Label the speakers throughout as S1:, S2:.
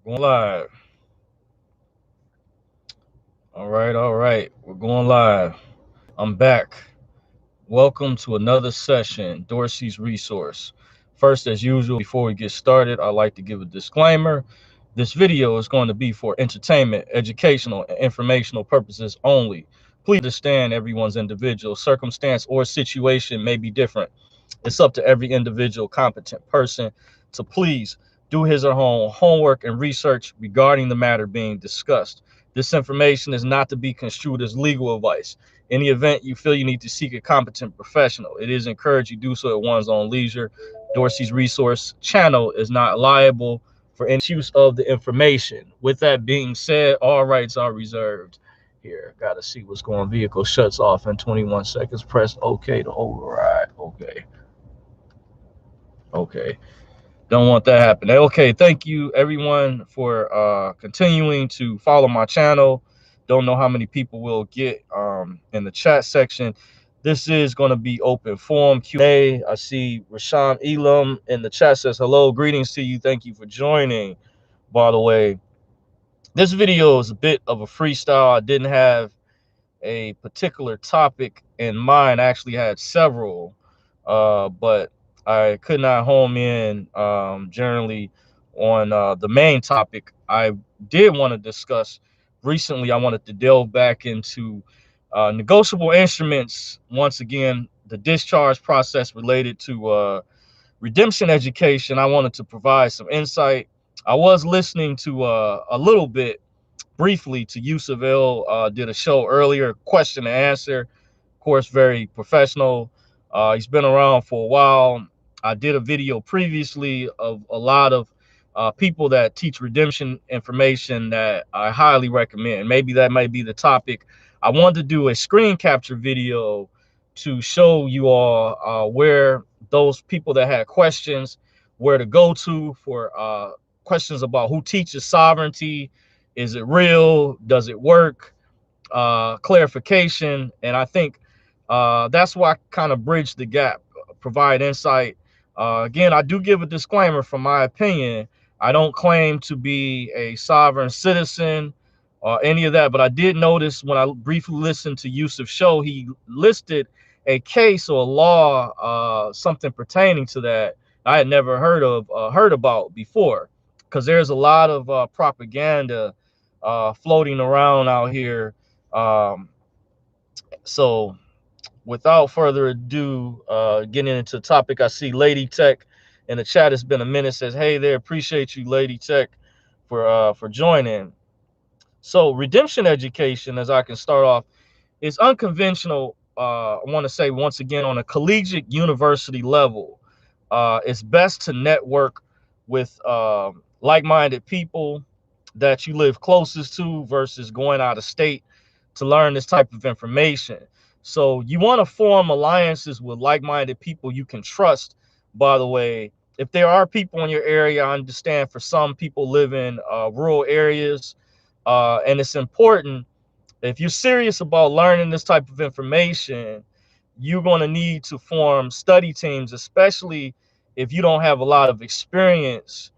S1: Going live. All right. We're going live. I'm back. Welcome to another session, Dorsey's Resource. First, as usual, before we get started, I'd like to give a disclaimer. This video is going to be for entertainment, educational, and informational purposes only. Please understand everyone's individual circumstance or situation may be different. It's up to every individual competent person to please do his or her own homework and research regarding the matter being discussed. This information is not to be construed as legal advice. In the event you feel you need to seek a competent professional, it is encouraged you do so at one's own leisure. Dorsey's Resource channel is not liable for any use of the information. With that being said, all rights are reserved. Here, gotta see what's going on. Vehicle shuts off in 21 seconds. Press OK to override. Okay. Okay. Don't want that happening. Okay, thank you everyone for continuing to follow my channel. Don't know how many people will get in the chat section. This is going to be open forum Q&A. I see Rashawn Elam in the chat says hello, greetings to you. Thank you for joining. By the way, this video is a bit of a freestyle. I didn't have a particular topic in mind. I actually had several, but I could not home in generally on the main topic I did want to discuss. Recently, I wanted to delve back into negotiable instruments. Once again, the discharge process related to redemption education. I wanted to provide some insight. I was listening to a little bit briefly to Yusuf El, did a show earlier, question and answer. Of course, very professional. He's been around for a while. I did a video previously of a lot of people that teach redemption information that I highly recommend. Maybe that might be the topic. I wanted to do a screen capture video to show you all where those people that had questions, where to go to for questions about who teaches sovereignty, is it real? Does it work? Clarification. And I think that's why I kind of bridge the gap, provide insight. Again, I do give a disclaimer from my opinion. I don't claim to be a sovereign citizen or any of that, but I did notice when I briefly listened to Yusuf's show, he listed a case or a law, something pertaining to that I had never heard about before, because there's a lot of propaganda floating around out here. Um, so without further ado, getting into the topic, I see Lady Tech in the chat. It's been a minute. Says, "Hey there, appreciate you, Lady Tech, for joining." So redemption education, as I can start off, is unconventional. I want to say once again on a collegiate university level, it's best to network with like-minded people that you live closest to versus going out of state to learn this type of information. So you want to form alliances with like-minded people you can trust. By the way, if there are people in your area, I understand for some people live in rural areas, and it's important if you're serious about learning this type of information, you're going to need to form study teams, especially if you don't have a lot of experience.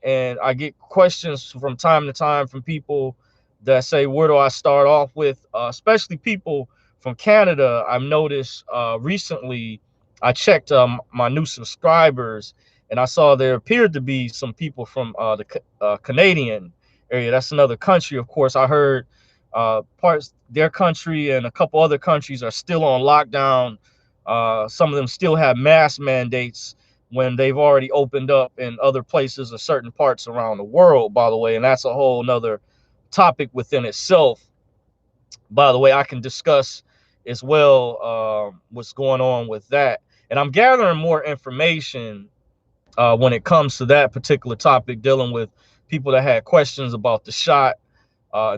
S1: And I get questions from time to time from people that say, where do I start off with? Especially people from Canada. I've noticed recently, I checked my new subscribers and I saw there appeared to be some people from the Canadian area. That's another country, of course. I heard parts their country and a couple other countries are still on lockdown. Some of them still have mask mandates when they've already opened up in other places or certain parts around the world, by the way. And that's a whole nother topic within itself. By the way, I can discuss as well what's going on with that. And I'm gathering more information when it comes to that particular topic, dealing with people that had questions about the shot,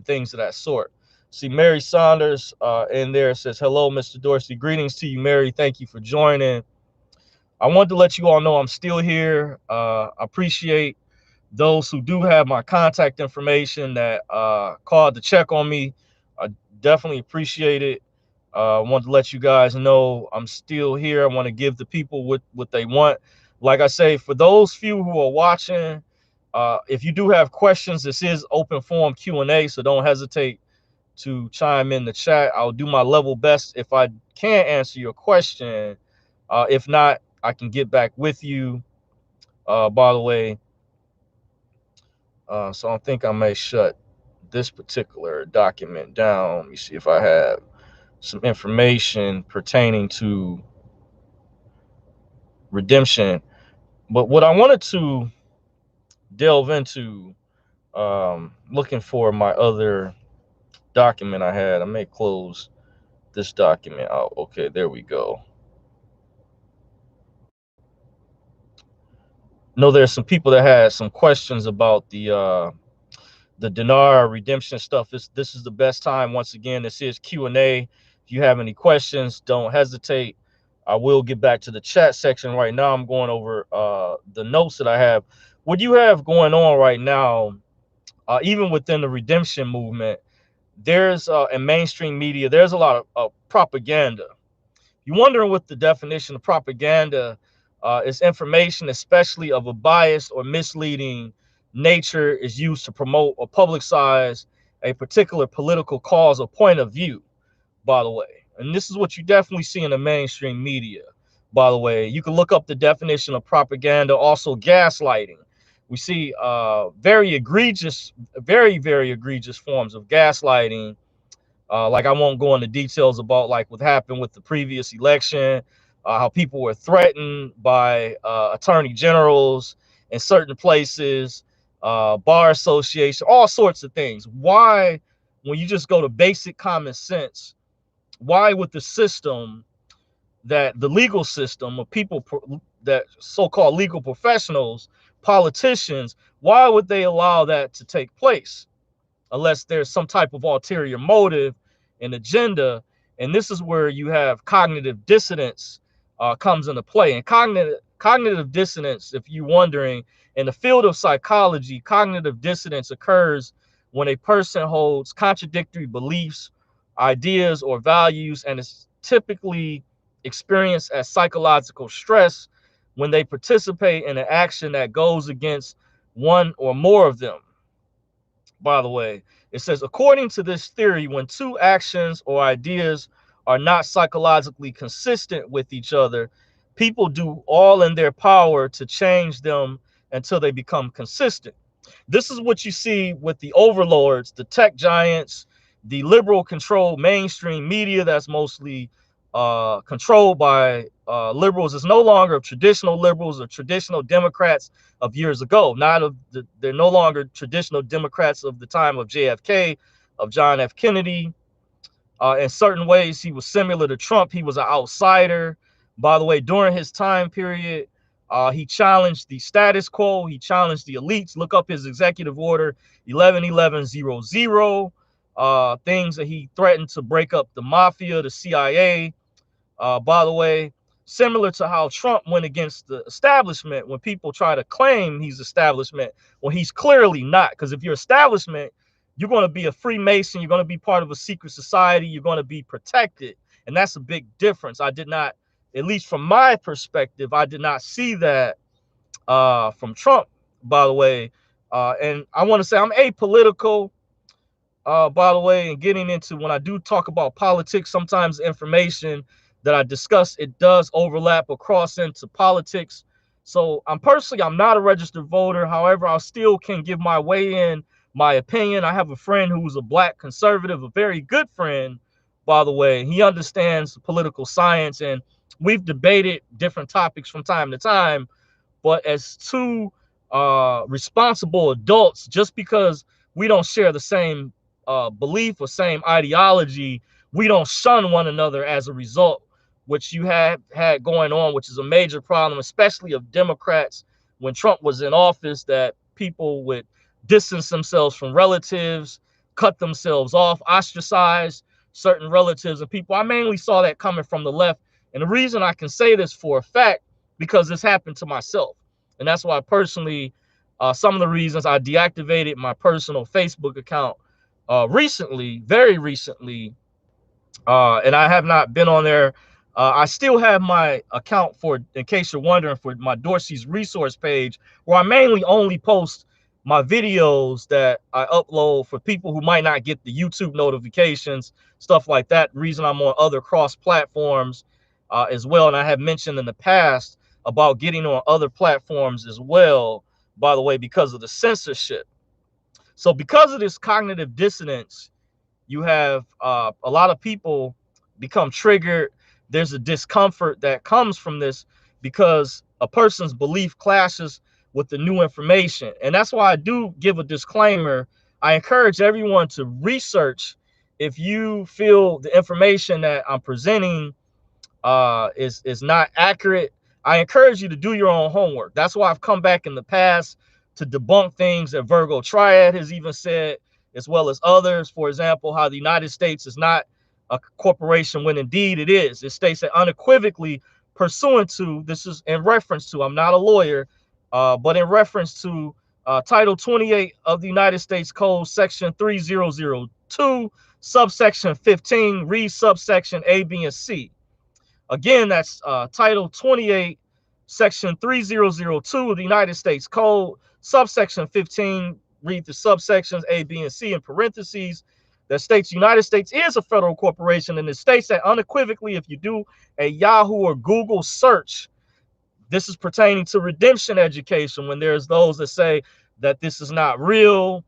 S1: things of that sort. See, Mary Saunders in there says, hello, Mr. Dorsey. Greetings to you, Mary. Thank you for joining. I wanted to let you all know I'm still here. I appreciate those who do have my contact information that called to check on me. I definitely appreciate it. I want to let you guys know I'm still here. I want to give the people what they want. Like I say, for those few who are watching, If you do have questions, this is open forum Q&A, so don't hesitate to chime in the chat. I'll do my level best if I can answer your question. If not, I can get back with you. By the way, so I think I may shut this particular document down. Let me see if I have some information pertaining to redemption. But what I wanted to delve into, looking for my other document I had, I may close this document out. Okay, there we go. No, there's some people that had some questions about the dinar redemption stuff. This is the best time. Once again, this is Q&A. If you have any questions, don't hesitate. I will get back to the chat section. Right now I'm going over the notes that I have. What you have going on right now, even within the redemption movement, there's in mainstream media, there's a lot of propaganda. You're wondering what the definition of propaganda is. Information, especially of a biased or misleading nature, is used to promote or publicize a particular political cause or point of view, by the way. And this is what you definitely see in the mainstream media, by the way. You can look up the definition of propaganda, also gaslighting. We see very egregious, very egregious forms of gaslighting. Like I won't go into details about like what happened with the previous election, how people were threatened by attorney generals in certain places, bar association, all sorts of things. Why, when you just go to basic common sense, why would the system, that the legal system of people that so-called legal professionals, politicians, why would they allow that to take place? Unless there's some type of ulterior motive and agenda. And this is where you have cognitive dissonance comes into play. And cognitive dissonance, if you're wondering, in the field of psychology, cognitive dissonance occurs when a person holds contradictory beliefs, ideas, or values, and is typically experienced as psychological stress when they participate in an action that goes against one or more of them. By the way, it says, according to this theory, when two actions or ideas are not psychologically consistent with each other, people do all in their power to change them until they become consistent. This is what you see with the overlords, the tech giants, the liberal controlled mainstream media that's mostly controlled by liberals. Is no longer traditional liberals or traditional Democrats of years ago. They're no longer traditional Democrats of the time of JFK, of John F. Kennedy. In certain ways, he was similar to Trump. He was an outsider. By the way, during his time period, he challenged the status quo. He challenged the elites. Look up his executive order 11-11-00. Things that he threatened to break up the mafia, the CIA. By the way, similar to how Trump went against the establishment when people try to claim he's establishment, well, he's clearly not. Because if you're establishment, you're going to be a Freemason. You're going to be part of a secret society. You're going to be protected. And that's a big difference. I did not, at least from my perspective, I did not see that from Trump, by the way. And I want to say I'm apolitical, by the way, and getting into, when I do talk about politics, sometimes information that I discuss, it does overlap or cross into politics. So I'm not a registered voter. However, I still can give my way in, my opinion. I have a friend who's a black conservative, a very good friend, by the way. He understands political science, and we've debated different topics from time to time. But as two responsible adults, just because we don't share the same belief or same ideology, we don't shun one another as a result, which you had going on, which is a major problem, especially of Democrats when Trump was in office, that people would distance themselves from relatives, cut themselves off, ostracize certain relatives and people. I mainly saw that coming from the left. And the reason I can say this for a fact, because this happened to myself. And that's why personally, some of the reasons I deactivated my personal Facebook account recently, very recently, and I have not been on there. I still have my account for, in case you're wondering, for my Dorsey's resource page, where I mainly only post my videos that I upload for people who might not get the YouTube notifications, stuff like that. Reason I'm on other cross platforms as well. And I have mentioned in the past about getting on other platforms as well, by the way, because of the censorship. So because of this cognitive dissonance, you have a lot of people become triggered. There's a discomfort that comes from this because a person's belief clashes with the new information. And that's why I do give a disclaimer. I encourage everyone to research. If you feel the information that I'm presenting is not accurate, I encourage you to do your own homework. That's why I've come back in the past to debunk things that Virgo Triad has even said, as well as others. For example, how the United States is not a corporation when indeed it is. It states that unequivocally, pursuant to, this is in reference to, I'm not a lawyer, but in reference to Title 28 of the United States Code, Section 3002, subsection 15, read subsection A, B, and C. Again, that's Title 28, Section 3002 of the United States Code, subsection 15, read the subsections A, B, and C in parentheses, that states United States is a federal corporation, and it states that unequivocally, if you do a Yahoo or Google search, this is pertaining to redemption education, when there's those that say that this is not real,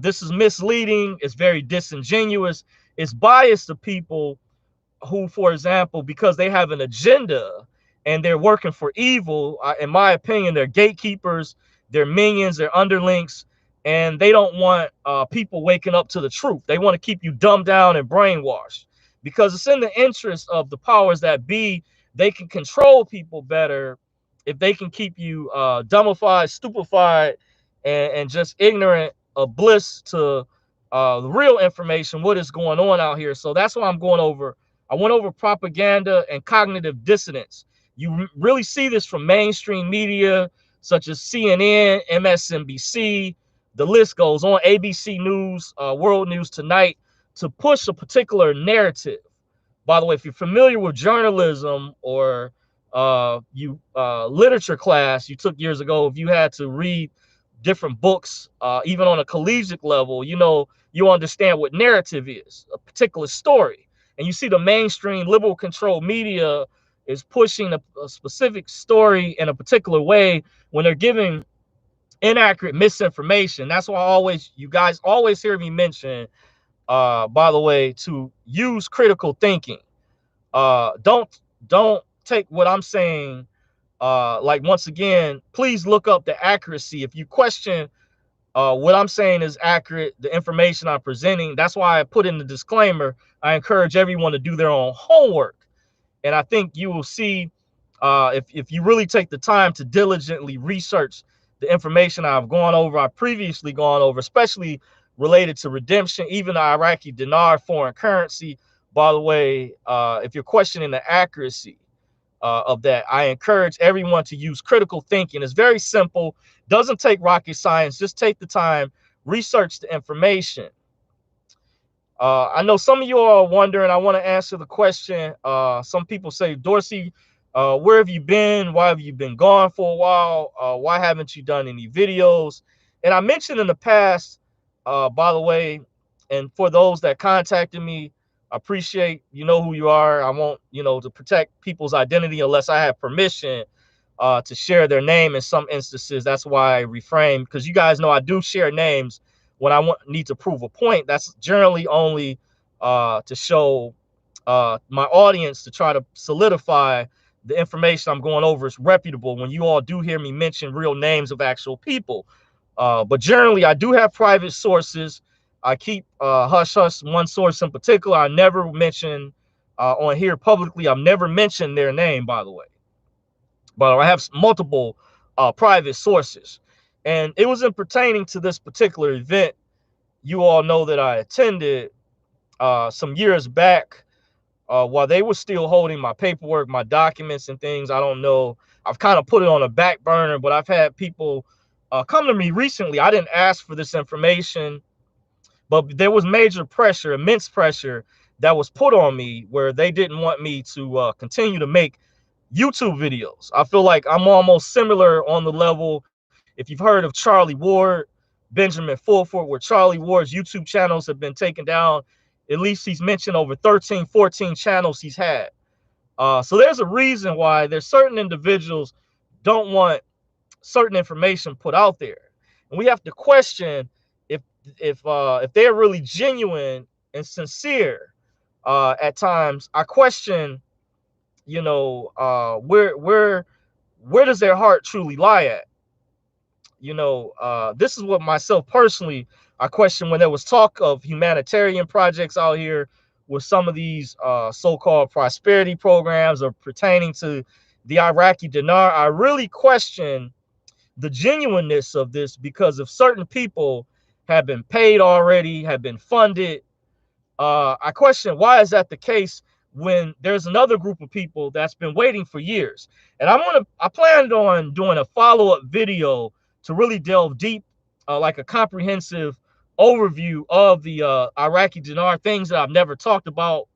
S1: this is misleading, it's very disingenuous, it's biased to people who, for example, because they have an agenda and they're working for evil, in my opinion, they're gatekeepers, they're minions, they're underlings, and they don't want people waking up to the truth. They want to keep you dumbed down and brainwashed because it's in the interest of the powers that be. They can control people better if they can keep you dumbified, stupefied, and just ignorant of bliss to the real information, what is going on out here. So that's why I'm going over. I went over propaganda and cognitive dissonance. You really see this from mainstream media such as CNN, MSNBC, the list goes on, ABC News, World News Tonight, to push a particular narrative. By the way, if you're familiar with journalism or you literature class you took years ago, if you had to read different books, even on a collegiate level, you know, you understand what narrative is, a particular story. And you see the mainstream liberal controlled media is pushing a specific story in a particular way when they're giving inaccurate misinformation. That's why you guys always hear me mention, by the way, to use critical thinking. Don't take what I'm saying. Like, once again, please look up the accuracy. If you question what I'm saying is accurate, the information I'm presenting, that's why I put in the disclaimer. I encourage everyone to do their own homework. And I think you will see, if you really take the time to diligently research the information I've previously gone over, especially related to redemption, even the Iraqi dinar, foreign currency. By the way, if you're questioning the accuracy of that, I encourage everyone to use critical thinking. It's very simple, doesn't take rocket science. Just take the time, research the information. I know some of you are wondering, I want to answer the question. Some people say, Dorsey, where have you been? Why have you been gone for a while? Why haven't you done any videos? And I mentioned in the past, by the way, and for those that contacted me, I appreciate, you know who you are. I won't, to protect people's identity unless I have permission to share their name in some instances. That's why I refrain, because you guys know I do share names when I need to prove a point. That's generally only to show my audience, to try to solidify the information I'm going over is reputable when you all do hear me mention real names of actual people. But generally, I do have private sources. I keep hush hush. One source in particular, I never mention on here publicly. I've never mentioned their name, by the way. But I have multiple private sources. And it was in pertaining to this particular event. You all know that I attended some years back while they were still holding my paperwork, my documents and things. I don't know. I've kind of put it on a back burner, but I've had people come to me recently. I didn't ask for this information, but there was major pressure, immense pressure that was put on me where they didn't want me to continue to make YouTube videos. I feel like I'm almost similar on the level, If you've heard of Charlie Ward, Benjamin Fulford, where Charlie Ward's YouTube channels have been taken down, at least he's mentioned over 13, 14 channels he's had. So there's a reason why there's certain individuals don't want certain information put out there, and we have to question if if they're really genuine and sincere. At times, I question, you know, where does their heart truly lie at? You know, this is what myself personally I question when there was talk of humanitarian projects out here with some of these so-called prosperity programs or pertaining to the Iraqi dinar. I really question the genuineness of this, because if certain people have been paid already, have been funded, I question, why is that the case when there's another group of people that's been waiting for years? And I planned on doing a follow-up video to really delve deep, like a comprehensive overview of the Iraqi dinar, things that I've never talked about.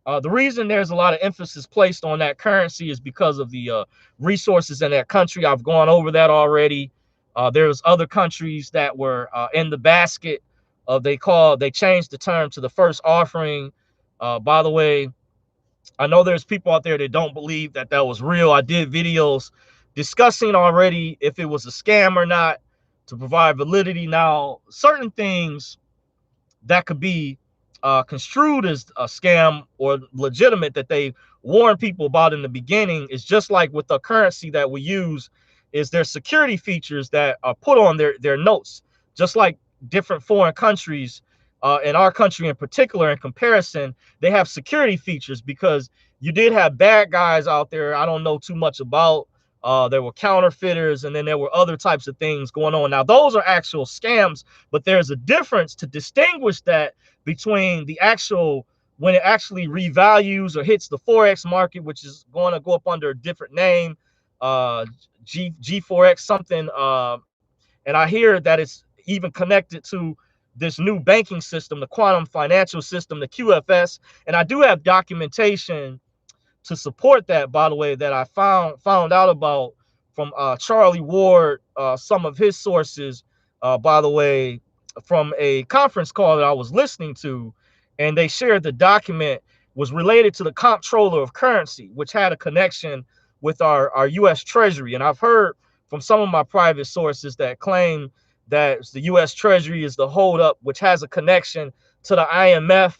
S1: The reason there's a lot of emphasis placed on that currency is because of the resources in that country. I've gone over that already. There's other countries that were in the basket. They changed the term to the first offering. By the way, I know there's people out there that don't believe that that was real. I did videos discussing already if it was a scam or not to provide validity. Now, certain things that could be construed as a scam or legitimate that they warn people about in the beginning is just like with the currency that we use, is there security features that are put on their notes, just like different foreign countries. In our country in particular, in comparison, they have security features because you did have bad guys out there I don't know too much about. There were counterfeiters, and then there were other types of things going on. Now, those are actual scams, but there's a difference to distinguish that between the actual, when it actually revalues or hits the Forex market, which is going to go up under a different name, G4X something. And I hear that it's even connected to this new banking system, the quantum financial system, the QFS. And I do have documentation to support that, by the way, that I found out about from Charlie Ward, some of his sources, by the way, from a conference call that I was listening to, and they shared the document was related to the comptroller of currency, which had a connection with our U.S. Treasury. And I've heard from some of my private sources that claim that the U.S. Treasury is the holdup, which has a connection to the IMF.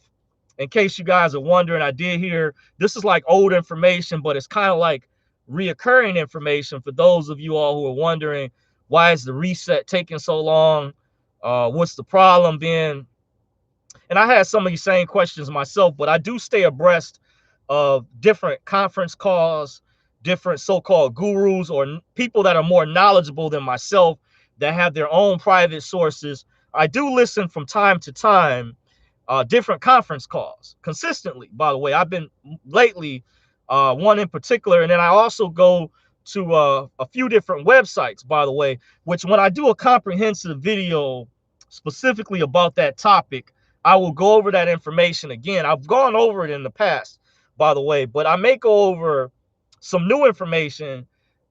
S1: In case you guys are wondering, I did hear this is like old information, but it's kind of like reoccurring information for those of you all who are wondering, why is the reset taking so long? What's the problem been? And I had some of these same questions myself, but I do stay abreast of different conference calls, different so-called gurus or people that are more knowledgeable than myself that have their own private sources. I do listen from time to time, different conference calls consistently. By the way, I've been lately one in particular, and then I also go to a few different websites, by the way, which when I do a comprehensive video specifically about that topic, I will go over that information again. I've gone over it in the past, by the way, but I may go over some new information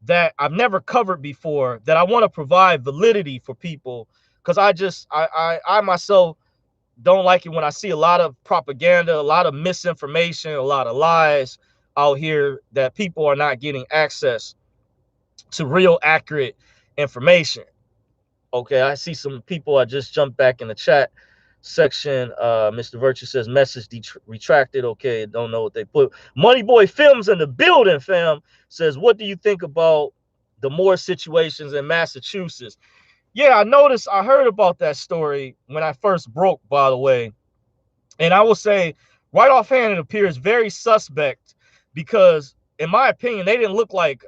S1: that I've never covered before that I want to provide validity for people, because I myself don't like it when I see a lot of propaganda, a lot of misinformation, a lot of lies out here that people are not getting access to real accurate information. Okay, I see some people. I just jumped back in the chat section. Mr. Virtue says message retracted. Okay, don't know what they put. Money Boy Films in the building, fam, says, what do you think about the Moore situations in Massachusetts? Yeah, I heard about that story when I first broke, by the way. And I will say right offhand, it appears very suspect because in my opinion, they didn't look like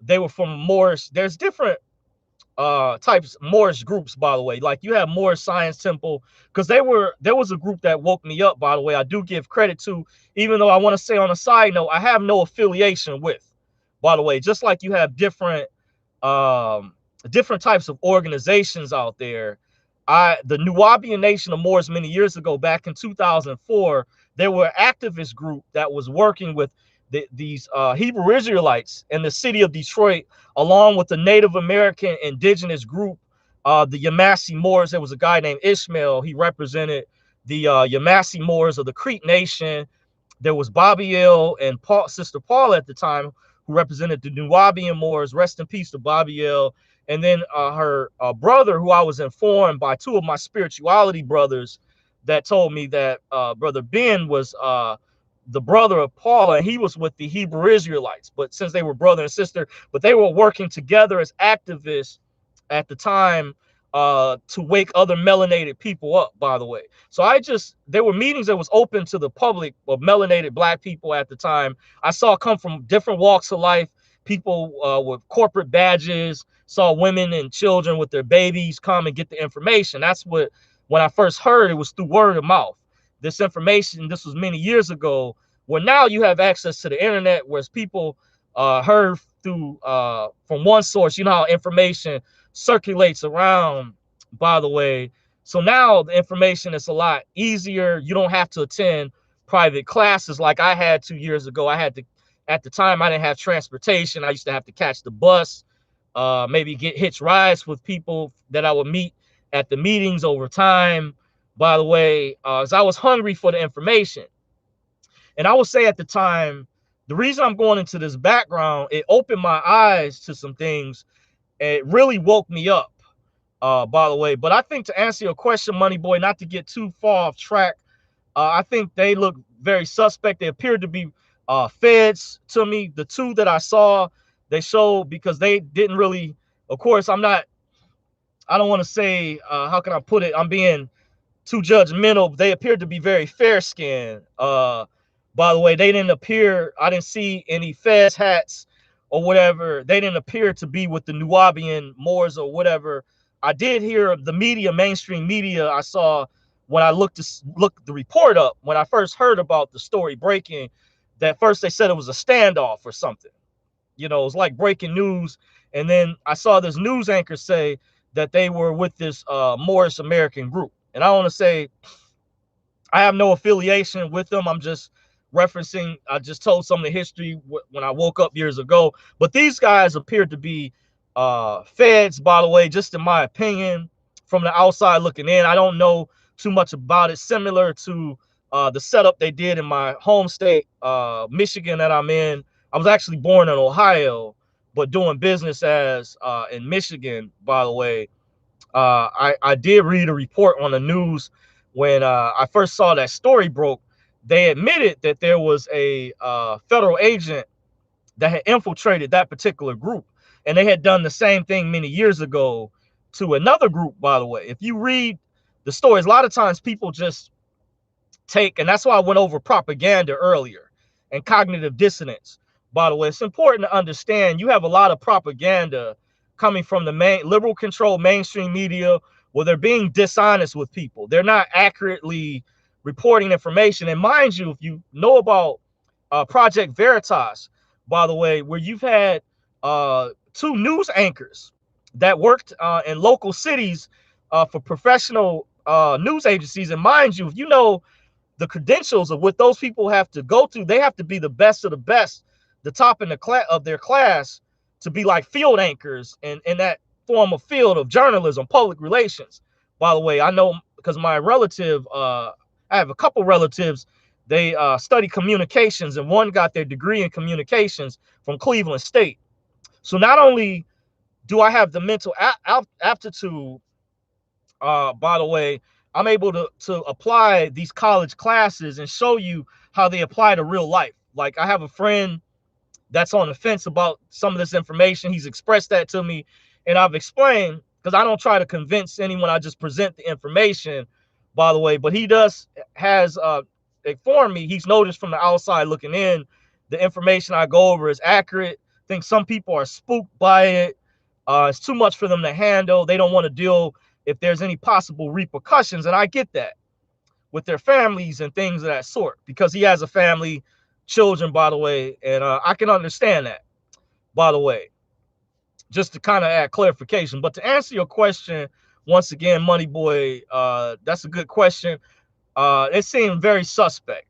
S1: they were from Moorish. There's different types Moorish groups, by the way. Like you have Moorish Science Temple, because there was a group that woke me up, by the way. I do give credit to, even though I want to say on a side note, I have no affiliation with, by the way, just like you have different types of organizations out there. The Nuwaubian Nation of Moors many years ago, back in 2004, there were an activist group that was working with these Hebrew Israelites in the city of Detroit, along with the Native American indigenous group, the Yamasee Moors. There was a guy named Ishmael. He represented the Yamasee Moors of the Creek Nation. There was Bobby and Sister Paul at the time, who represented the Nubian Moors. Rest in peace to Bobby. And then her brother, who I was informed by two of my spirituality brothers that told me that Brother Ben was the brother of Paula, and he was with the Hebrew Israelites. But since they were brother and sister, but they were working together as activists at the time to wake other melanated people up, by the way. So there were meetings that was open to the public of melanated black people at the time. I saw come from different walks of life, people with corporate badges, saw women and children with their babies come and get the information. That's when I first heard it was through word of mouth. This information, this was many years ago, where now you have access to the internet, whereas people heard through from one source. You know how information circulates around, by the way. So now the information is a lot easier. You don't have to attend private classes like I had 2 years ago. I had to, at the time, I didn't have transportation. I used to have to catch the bus, maybe get hitch rides with people that I would meet at the meetings over time, by the way, as I was hungry for the information. And I would say at the time, the reason I'm going into this background, it opened my eyes to some things. It really woke me up, by the way. But I think to answer your question, Money Boy, not to get too far off track, I think they look very suspect. They appeared to be feds to me. The two that I saw, they showed, because they didn't really, of course, I don't want to say, how can I put it? I'm being too judgmental. They appeared to be very fair skinned. By the way, they didn't appear, I didn't see any fez hats or whatever. They didn't appear to be with the Nubian Moors or whatever. I did hear the media, mainstream media, I saw when I looked the report up, when I first heard about the story breaking, that first they said it was a standoff or something. You know, it was like breaking news. And then I saw this news anchor say that they were with this Moorish American group. And I want to say, I have no affiliation with them. I'm just referencing, I just told some of the history when I woke up years ago. But these guys appeared to be feds, by the way, just in my opinion, from the outside looking in. I don't know too much about it. Similar to the setup they did in my home state, Michigan, that I'm in. I was actually born in Ohio, but doing business as in Michigan, by the way. I did read a report on the news when I first saw that story broke. They admitted that there was a federal agent that had infiltrated that particular group, and they had done the same thing many years ago to another group, by the way. If you read the stories, a lot of times people just take, and that's why I went over propaganda earlier and cognitive dissonance. By the way, it's important to understand you have a lot of propaganda coming from the liberal controlled mainstream media, where they're being dishonest with people. They're not accurately reporting information. And mind you, if you know about Project Veritas, by the way, where you've had two news anchors that worked in local cities for professional news agencies. And mind you, if you know the credentials of what those people have to go through, they have to be the best of the best, the top in the class of their class, to be like field anchors in that form of field of journalism, public relations. By the way, I know because my relative, I have a couple relatives, they study communications, and one got their degree in communications from Cleveland State. So not only do I have the mental aptitude, by the way, I'm able to apply these college classes and show you how they apply to real life. Like I have a friend that's on the fence about some of this information. He's expressed that to me, and I've explained, because I don't try to convince anyone. I just present the information, by the way. But he has informed me, he's noticed from the outside looking in, the information I go over is accurate. I think some people are spooked by it. It's too much for them to handle. They don't want to deal if there's any possible repercussions. And I get that with their families and things of that sort, because he has a family, children, by the way, and I can understand that, by the way, just to kind of add clarification. But to answer your question, once again, Money Boy, that's a good question. It seemed very suspect,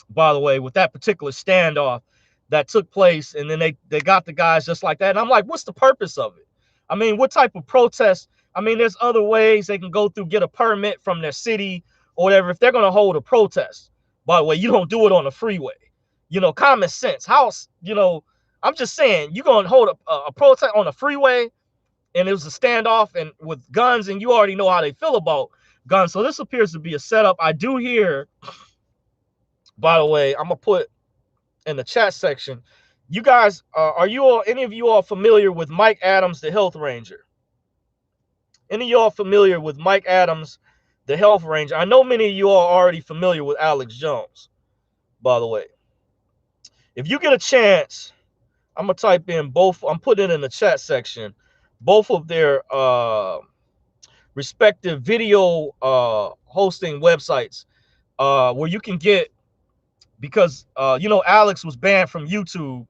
S1: by the way, with that particular standoff. that took place, and then they got the guys just like that. And I'm like, what's the purpose of it? I mean, what type of protest? I mean, there's other ways they can go through, get a permit from their city or whatever. If they're going to hold a protest, by the way, you don't do it on the freeway. You know, common sense. How, you know, I'm just saying, you're going to hold a protest on the freeway, and it was a standoff and with guns, and you already know how they feel about guns. So this appears to be a setup. I do hear, by the way, I'm going to put in the chat section, you guys, are you all, any of you all familiar with Mike Adams, the health ranger? Any of y'all familiar with Mike Adams, the health ranger? I know many of you all are already familiar with Alex Jones, by the way. If you get a chance, I'm going to type in both, I'm putting it in the chat section, both of their respective video hosting websites where you can get, because you know, Alex was banned from YouTube.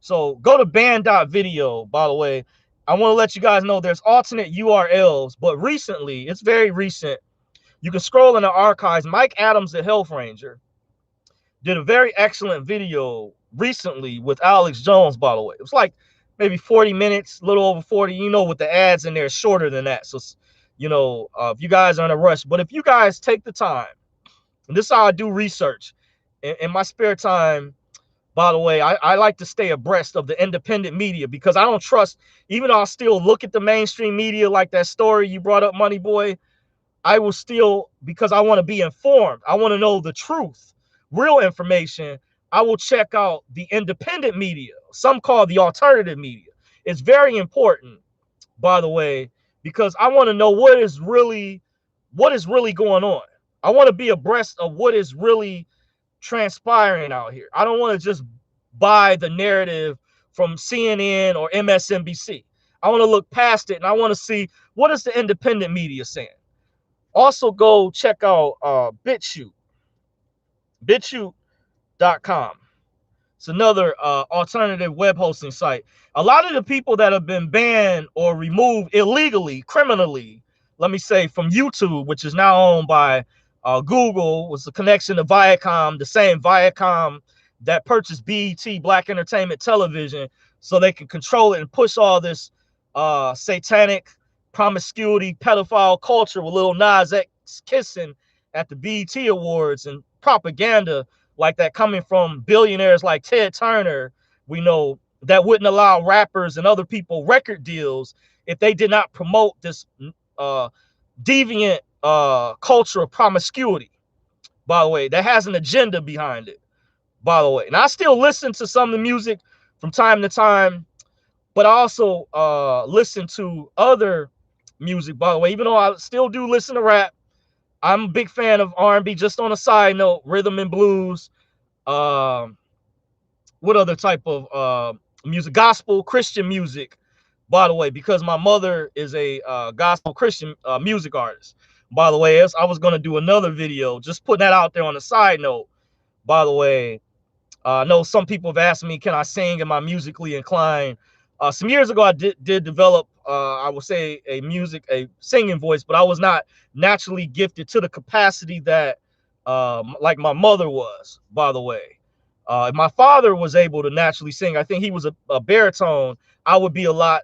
S1: So go to banned.video, by the way. I want to let you guys know there's alternate URLs, but recently, it's very recent, you can scroll in the archives. Mike Adams, the health ranger, did a very excellent video recently with Alex Jones, by the way. It was like maybe 40 minutes, a little over 40. You know, with the ads in there, shorter than that. So, you know, if you guys are in a rush, but if you guys take the time, and this is how I do research in my spare time, by the way, I like to stay abreast of the independent media, because I don't trust, even though I still look at the mainstream media, like that story you brought up, Money Boy, I will still, because I want to be informed. I want to know the truth, real information. I will check out the independent media, some call the alternative media. It's very important, by the way, because I want to know what is really going on. I want to be abreast of what is really transpiring out here. I don't want to just buy the narrative from CNN or MSNBC. I want to look past it, and I want to see, what is the independent media saying. Also, go check out BitChute, bitchute.com. It's another alternative web hosting site. A lot of the people that have been banned or removed illegally, criminally, let me say, from YouTube, which is now owned by Google, was a connection to Viacom, the same Viacom that purchased BET, Black Entertainment Television, so they can control it and push all this satanic promiscuity, pedophile culture with Lil Nas X kissing at the BET Awards, and propaganda like that coming from billionaires like Ted Turner, we know, that wouldn't allow rappers and other people record deals if they did not promote this deviant culture of promiscuity, by the way, that has an agenda behind it, by the way. And I still listen to some of the music from time to time, but I also listen to other music, by the way, even though I still do listen to rap. I'm a big fan of R&B. Just on a side note, rhythm and blues. What other type of music? Gospel, Christian music, by the way, because my mother is a gospel Christian music artist. By the way, as I was going to do another video, just putting that out there on a side note. By the way, I know some people have asked me, can I sing? Am I musically inclined? Some years ago, I did develop, I would say, a singing voice, but I was not naturally gifted to the capacity that like my mother was, by the way. If my father was able to naturally sing, I think he was a baritone, I would be a lot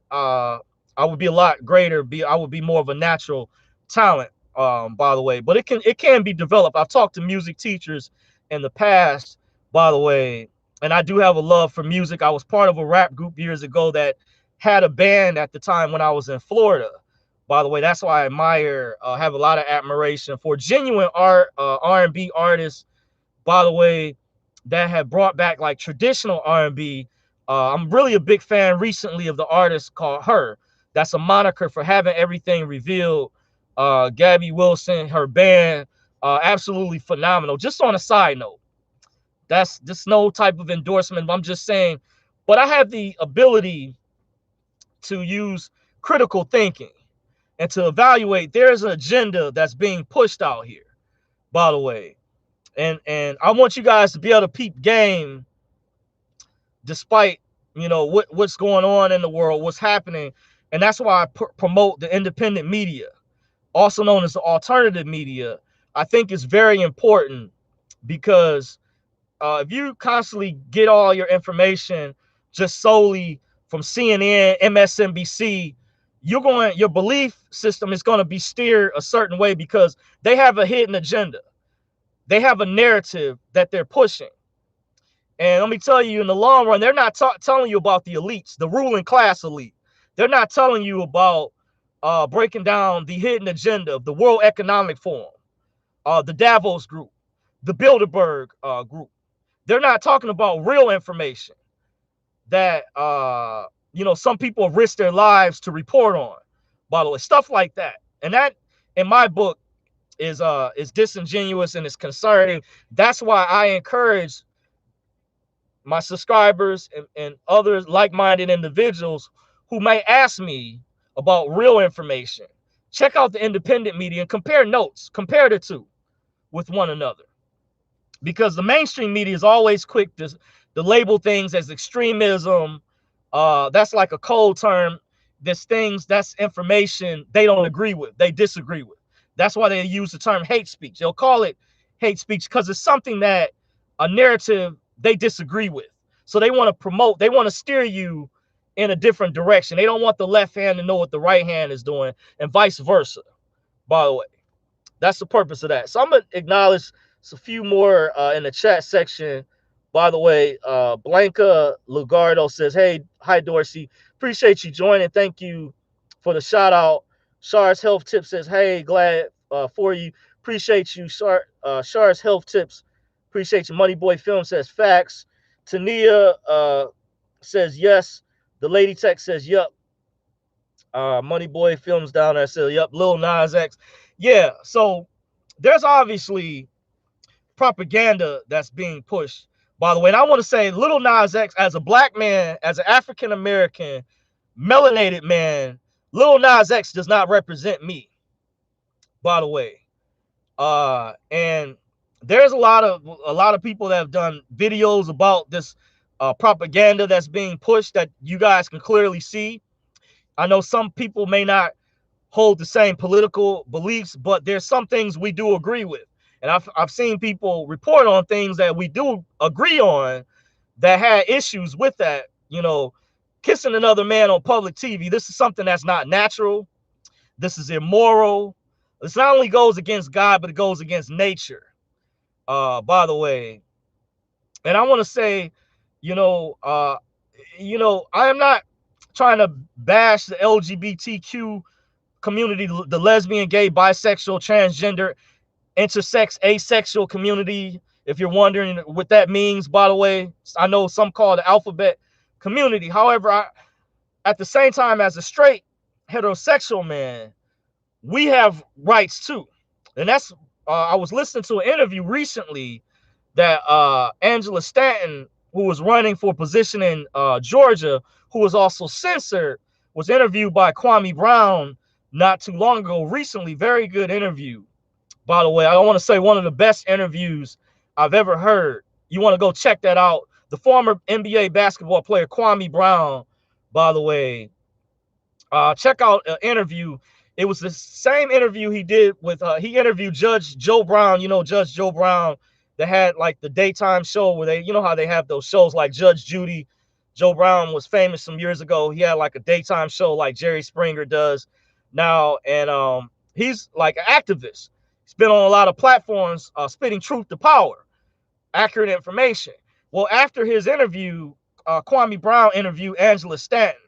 S1: greater. I would be more of a natural talent, by the way. But it can be developed. I've talked to music teachers in the past, by the way, and I do have a love for music. I was part of a rap group years ago that had a band at the time when I was in Florida. By the way, that's why I admire, have a lot of admiration for genuine R&B artists, by the way, that have brought back like traditional R&B. I'm really a big fan recently of the artist called Her. That's a moniker for Having Everything Revealed. Gabby Wilson, her band, absolutely phenomenal. Just on a side note, that's just no type of endorsement. I'm just saying, but I have the ability to use critical thinking and to evaluate. There's an agenda that's being pushed out here, by the way. And I want you guys to be able to peep game despite, you know, what's going on in the world, what's happening. And that's why I promote the independent media, also known as the alternative media. I think it's very important because if you constantly get all your information just solely from CNN, MSNBC, your belief system is going to be steered a certain way because they have a hidden agenda. They have a narrative that they're pushing. And let me tell you, in the long run, they're not telling you about the elites, the ruling class elite. They're not telling you about breaking down the hidden agenda of the World Economic Forum, the Davos Group, the Bilderberg Group. They're not talking about real information that some people have risked their lives to report on. By the way, stuff like that, and that, in my book, is disingenuous and it's concerning. That's why I encourage my subscribers and other like-minded individuals who may ask me about real information. Check out the independent media and compare notes, compare the two with one another. Because the mainstream media is always quick to label things as extremism. That's like a cold term. There's things, that's information they don't agree with, they disagree with. That's why they use the term hate speech. They'll call it hate speech because it's something that a narrative they disagree with. So they want to promote, they want to steer you in a different direction. They don't want the left hand to know what the right hand is doing, and vice versa, by the way. That's the purpose of that. So I'm going to acknowledge a few more in the chat section. By the way, Blanca Lugardo says, hey, hi, Dorsey. Appreciate you joining. Thank you for the shout out. Shars Health Tips says, hey, glad for you. Appreciate you, Shars Health Tips. Appreciate you. Money Boy Film says, facts. Tania says, yes. The Lady Tech says, yep. Money Boy Films down there says, yep. Lil Nas X. Yeah, so there's obviously propaganda that's being pushed, by the way. And I want to say, Lil Nas X, as a black man, as an African-American, melanated man, Lil Nas X does not represent me, by the way. And there's a lot of people that have done videos about this propaganda that's being pushed that you guys can clearly see. I know some people may not hold the same political beliefs, but there's some things we do agree with. And I've seen people report on things that we do agree on that had issues with that. Kissing another man on public TV. This is something that's not natural. This is immoral. This not only goes against God, but it goes against nature. By the way, and I want to say, I am not trying to bash the LGBTQ community, the lesbian, gay, bisexual, transgender, intersex, asexual community. If you're wondering what that means, by the way, I know some call it the alphabet community. However, at the same time, as a straight heterosexual man, we have rights too. And that's I was listening to an interview recently that Angela Stanton, who was running for position in Georgia, who was also censored, was interviewed by Kwame Brown not too long ago. Recently, very good interview, by the way. I want to say one of the best interviews I've ever heard. You want to go check that out. The former NBA basketball player Kwame Brown, by the way, check out an interview. It was the same interview he did with he interviewed Judge Joe Brown. Judge Joe Brown, that had like the daytime show where they, how they have those shows like Judge Judy. Joe Brown was famous some years ago. He had like a daytime show like Jerry Springer does now, and he's like an activist. He's been on a lot of platforms, spitting truth to power, accurate information. Well, after his interview, Kwame Brown interviewed Angela Stanton,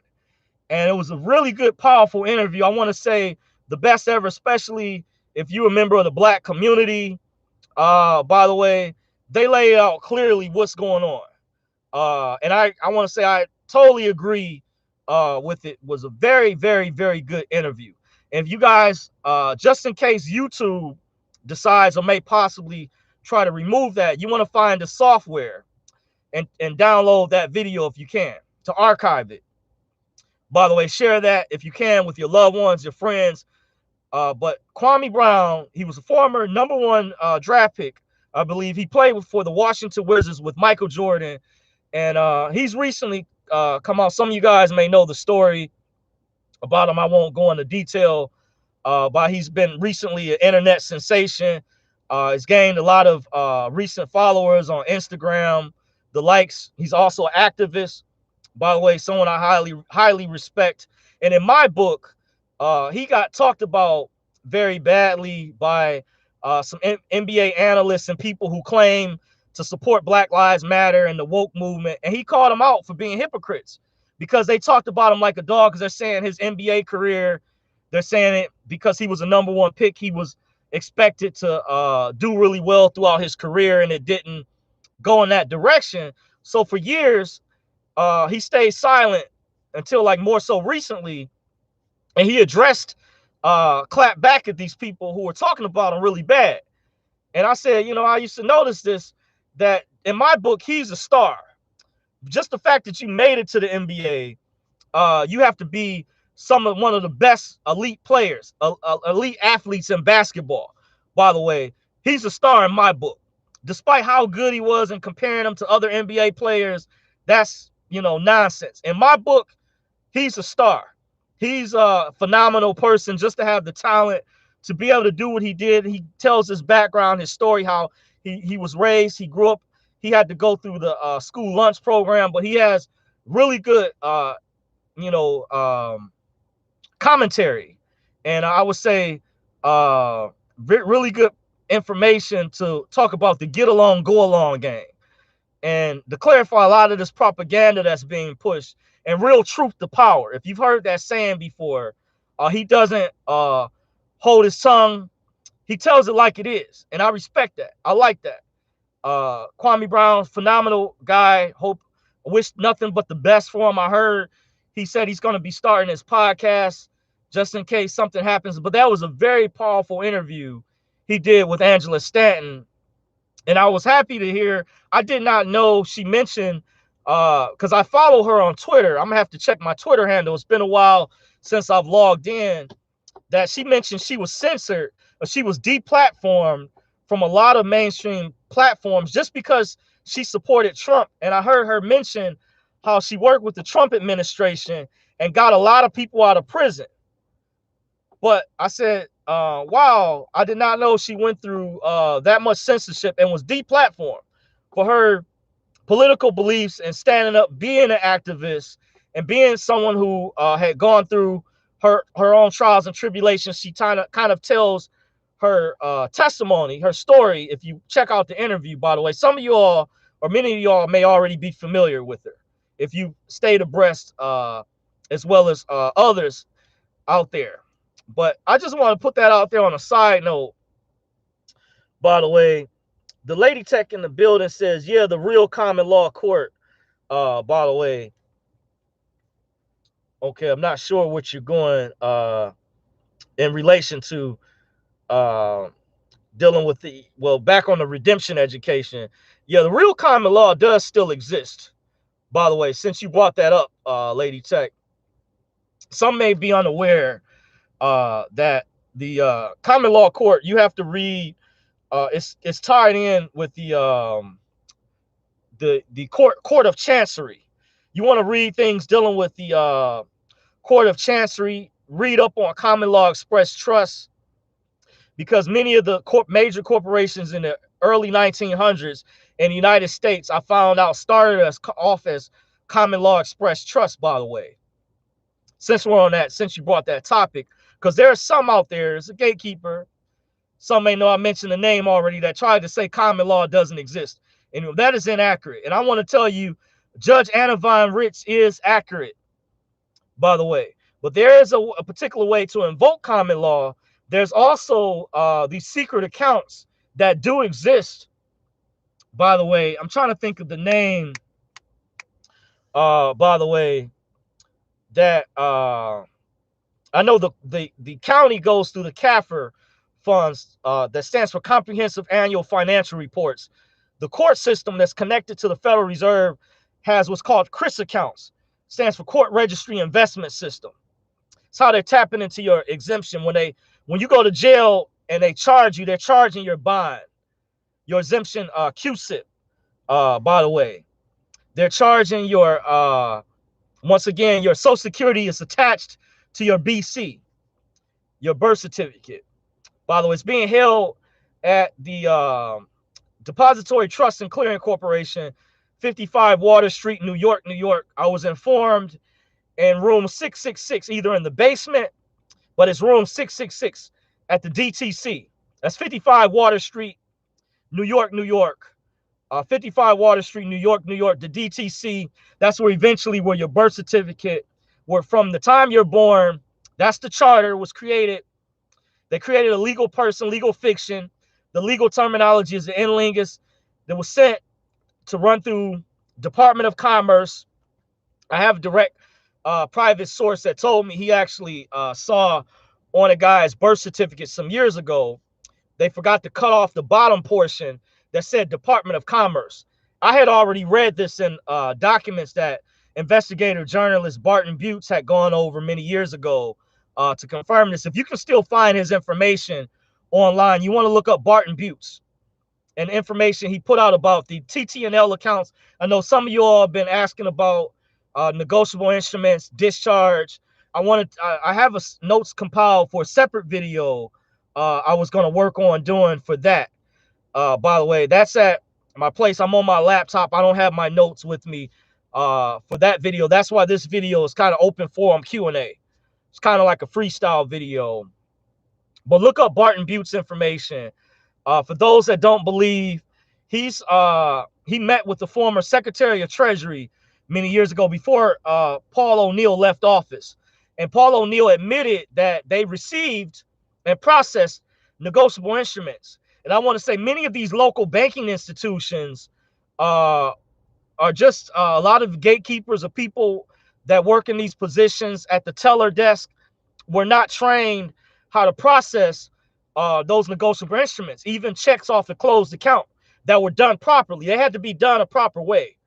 S1: and it was a really good, powerful interview. I want to say the best ever, especially if you're a member of the black community. By the way, they lay out clearly what's going on. And I want to say I totally agree with it. Was a very, very, very good interview. And if you guys, just in case YouTube decides or may possibly try to remove that, you want to find the software and download that video if you can, to archive it. By the way, share that if you can with your loved ones, your friends. But Kwame Brown, he was a former #1 draft pick. I believe he played for the Washington Wizards with Michael Jordan. And he's recently come out. Some of you guys may know the story about him. I won't go into detail, but he's been recently an internet sensation. He's gained a lot of recent followers on Instagram, the likes. He's also an activist, by the way, someone I highly respect. And in my book, he got talked about very badly by some NBA analysts and people who claim to support Black Lives Matter and the woke movement. And he called them out for being hypocrites because they talked about him like a dog, because they're saying his NBA career, they're saying it because he was a #1 pick, he was expected to do really well throughout his career, and it didn't go in that direction. So for years, he stayed silent until like more so recently, and he addressed, clapped back at these people who were talking about him really bad. And I said, you know, I used to notice this, that in my book, he's a star. Just the fact that you made it to the NBA, you have to be one of the best elite players, elite athletes in basketball. By the way, he's a star in my book. Despite how good he was and comparing him to other NBA players, that's, you know, nonsense. In my book, he's a star. He's a phenomenal person just to have the talent to be able to do what he did. He tells his background, his story, how he was raised, he grew up, he had to go through the school lunch program, but he has really good, you know, commentary. And I would say really good information to talk about the get along, go along game, and to clarify a lot of this propaganda that's being pushed, and real truth to power. If you've heard that saying before, he doesn't hold his tongue. He tells it like it is. And I respect that. I like that. Kwame Brown, phenomenal guy. Wish nothing but the best for him. I heard he said he's going to be starting his podcast just in case something happens. But that was a very powerful interview he did with Angela Stanton. And I was happy to hear. I did not know she mentioned, because I follow her on Twitter. I'm going to have to check my Twitter handle. It's been a while since I've logged in. That she mentioned she was censored, or she was deplatformed from a lot of mainstream platforms just because she supported Trump. And I heard her mention how she worked with the Trump administration and got a lot of people out of prison. But I said, wow, I did not know she went through that much censorship and was deplatformed for her political beliefs and standing up, being an activist, and being someone who had gone through her own trials and tribulations. She kind of tells her testimony, her story. If you check out the interview, by the way, some of you all, or many of y'all, may already be familiar with her if you stayed abreast, as well as others out there. But I just want to put that out there on a side note. By the way, the Lady Tech in the building says, yeah, the real common law court. By the way, okay, I'm not sure what you're going in relation to dealing with back on the redemption education. Yeah, the real common law does still exist. By the way, since you brought that up, Lady Tech, some may be unaware that the common law court, you have to read, it's tied in with the court of chancery. You want to read things dealing with the court of chancery, read up on common law express trust, because many of the major corporations in the early 1900s in the United States, I found out, started off as common law express trust, by the way. Since we're on that, since you brought that topic, because there are some out there, there's a gatekeeper, some may know I mentioned the name already, that tried to say common law doesn't exist. And that is inaccurate. And I want to tell you, Judge Anavon Ritz is accurate, by the way. But there is a particular way to invoke common law. There's also these secret accounts that do exist. By the way, I'm trying to think of the name, by the way, that I know the county goes through the CAFR funds, that stands for Comprehensive Annual Financial Reports. The court system that's connected to the Federal Reserve has what's called CRIS accounts, stands for Court Registry Investment System. It's how they're tapping into your exemption. When you go to jail and they charge you, they're charging your bond, your exemption, QSIP, by the way. They're charging your, once again, your Social Security is attached to your BC, your birth certificate. By the way, it's being held at the Depository Trust and Clearing Corporation, 55 Water Street, New York, New York. I was informed in room 666, either in the basement, but it's room 666 at the DTC. That's 55 Water Street, New York, New York. 55 Water Street, New York, New York, the DTC. That's where eventually where your birth certificate, where from the time you're born, that's the charter was created. They created a legal person, legal fiction. The legal terminology is the in lingus that was sent to run through Department of Commerce. I have direct private source that told me he actually saw on a guy's birth certificate some years ago, they forgot to cut off the bottom portion that said Department of Commerce. I had already read this in documents that investigative journalist Barton Butts had gone over many years ago to confirm this. If you can still find his information online, you want to look up Barton Butts and information he put out about the TTNL accounts. I know some of you all have been asking about negotiable instruments, discharge. I have notes compiled for a separate video I was going to work on doing for that. By the way, that's at my place. I'm on my laptop. I don't have my notes with me for that video. That's why this video is kind of open forum Q&A. It's kind of like a freestyle video. But look up Barton Butts information. For those that don't believe, he met with the former Secretary of Treasury many years ago before Paul O'Neill left office. And Paul O'Neill admitted that they received and processed negotiable instruments. And I want to say many of these local banking institutions are just a lot of gatekeepers of people that work in these positions at the teller desk were not trained how to process those negotiable instruments, even checks off a closed account that were done properly. They had to be done a proper way,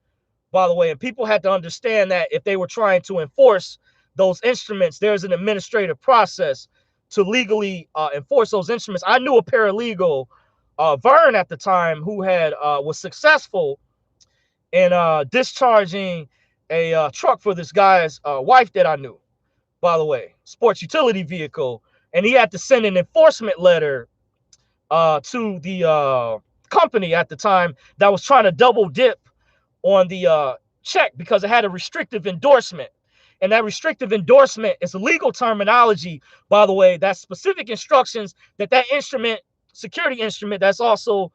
S1: by the way. And people had to understand that if they were trying to enforce those instruments, there's an administrative process to legally enforce those instruments. I knew a paralegal, Vern at the time, who had was successful in discharging a truck for this guy's wife that I knew, by the way, sports utility vehicle. And he had to send an enforcement letter to the company at the time that was trying to double dip on the check because it had a restrictive endorsement. And that restrictive endorsement is a legal terminology, by the way, that's specific instructions that instrument, security instrument, that's also